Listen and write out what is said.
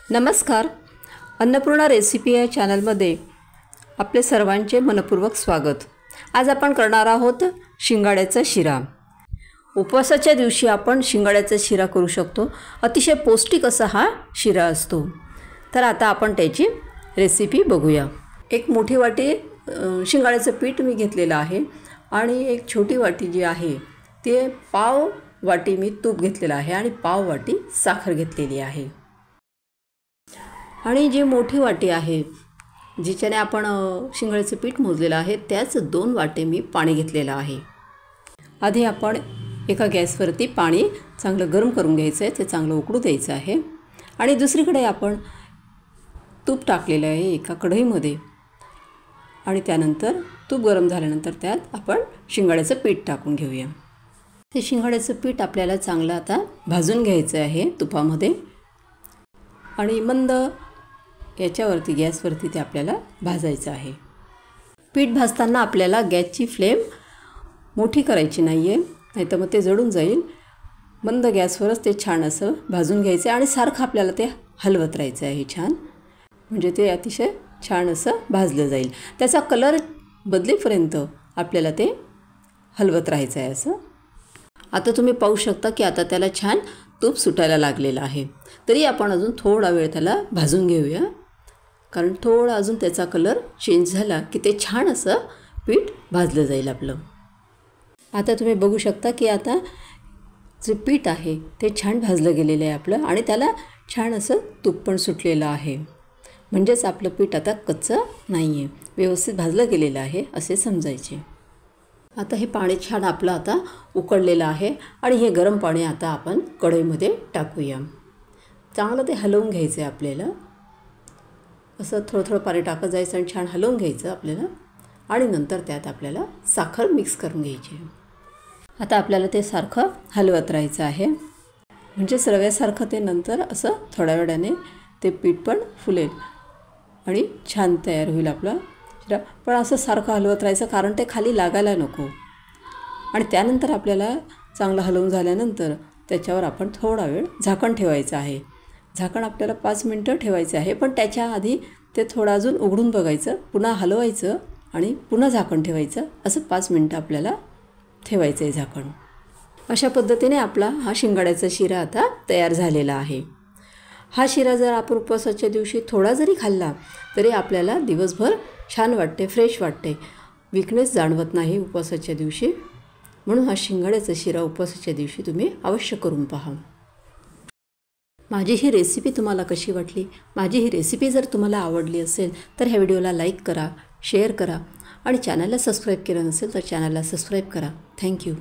नमस्कार, अन्नपूर्णा रेसिपी या चॅनलमध्ये आपले सर्वांचे मनपूर्वक स्वागत। आज आपण करणार आहोत शिंगाड्याचा शिरा। उपवासाच्या दिवशी आपण शिंगाड्याचा शिरा करू शकतो। अतिशय पौष्टिक असा हा शिरा असतो। तर आता आपण त्याची रेसिपी बघूया। एक मोठी वाटी शिंगाड्याचं पीठ मी घेतलेलं आहे आणि एक छोटी वाटी जी आहे ते पाव वाटी मी तूप घेतलेलं आहे आणि पाव वाटी साखर घेतलेली आहे। आणि जी मोठी वाटी आहे जिच्याने आपण शिंगाड्याचं पीठ मोजलेलं आहे त्याच 2 वाटे मी पाणी घेतलेलं आहे। आधी आपण एका गॅसवरती पाणी चांगलं गरम करून घ्यायचं आहे, ते चांगलं उकळू द्यायचं आहे। आणि दुसरीकडे आपण तूप टाकलेलं आहे एका कढईमध्ये आणि त्यानंतर तूप गरम झाल्यानंतर त्यात आपण शिंगाड्याचं पीठ टाकून घेऊया। ते शिंगाड्याचं पीठ आपल्याला चांगलं आता भाजून घ्यायचं आहे तुपामध्ये आणि मंद याच्यावरती गॅसवरती ते आपल्याला भाजायचं आहे। पीठ भाजताना आपल्याला गॅसची फ्लेम मोठी करायची नाही आहे, नाहीतर मग ते जळून जाईल। मंद गॅसवरच ते छान असं भाजून घ्यायचं आणि सारखं आपल्याला ते हलवत राहायचं आहे छान, म्हणजे ते अतिशय छान असं भाजलं जाईल। त्याचा कलर बदलेपर्यंत आपल्याला ते हलवत राहायचं आहे असं। आता तुम्ही पाहू शकता की आता त्याला छान तूप सुटायला लागलेलं आहे। तरी आपण अजून थोडा वेळ त्याला भाजून घेऊया, कारण थोडा अजून त्याचा कलर चेंज झाला की ते छान असं पीठ भाजलं जाईल आपलं। आता तुम्ही बघू शकता की आता जे पीठ आहे ते छान भाजलं गेलेलं आहे आपलं आणि त्याला छान असं तूप पण सुटलेलं आहे, म्हणजेच आपलं पीठ आता कच्चं नाही आहे, व्यवस्थित भाजलं गेलेलं आहे असे समजायचे। आता हे पाणी छान आपलं आता उकळलेलं आहे आणि हे गरम पाणी आता आपण कढईमध्ये टाकूया। चांगलं ते हलवून घ्यायचं आहे आपल्याला, असं थोडं थोडं पाणी टाकत जायचं आणि छान हलवून घ्यायचं आपल्याला आणि नंतर त्यात आपल्याला साखर मिक्स करून घ्यायची। आता आपल्याला ते सारखं हलवत राहायचं आहे, म्हणजे रव्यासारखं ते नंतर असं थोड्या वेळाने ते पीठ पण फुलेल आणि छान तयार होईल आपला शिरा। पण असं सारखं हलवत राहायचं कारण ते खाली लागायला नको। आणि त्यानंतर आपल्याला चांगलं हलवून झाल्यानंतर त्याच्यावर आपण थोडा वेळ झाकण ठेवायचं आहे। झाकण आपल्याला 5 मिनटं ठेवायचं आहे, पण त्याच्या आधी ते थोडं अजून उघडून बघायचं, पुन्हा हलवायचं आणि पुन्हा झाकण ठेवायचं, असं 5 मिनटं आपल्याला ठेवायचं आहे झाकण। अशा पद्धतीने आपला हा शिंगाड्याचा शिरा आता तयार झालेला आहे। हा शिरा जर आपण उपवासाच्या दिवशी थोडा जरी खाल्ला तरी आपल्याला दिवसभर छान वाटते, फ्रेश वाटते, वीकनेस जाणवत नाही उपवासाच्या दिवशी। म्हणून हा शिंगाड्याचा शिरा उपवासाच्या दिवशी तुम्ही अवश्य करून पहा। माझी ही रेसिपी तुम्हाला कशी वाटली? माझी ही रेसिपी जर तुम्हाला आवडली असेल तर ह्या व्हिडिओला लाईक करा, शेअर करा आणि चॅनलला सबस्क्राईब केलं नसेल तर चॅनलला सबस्क्राईब करा। थँक्यू।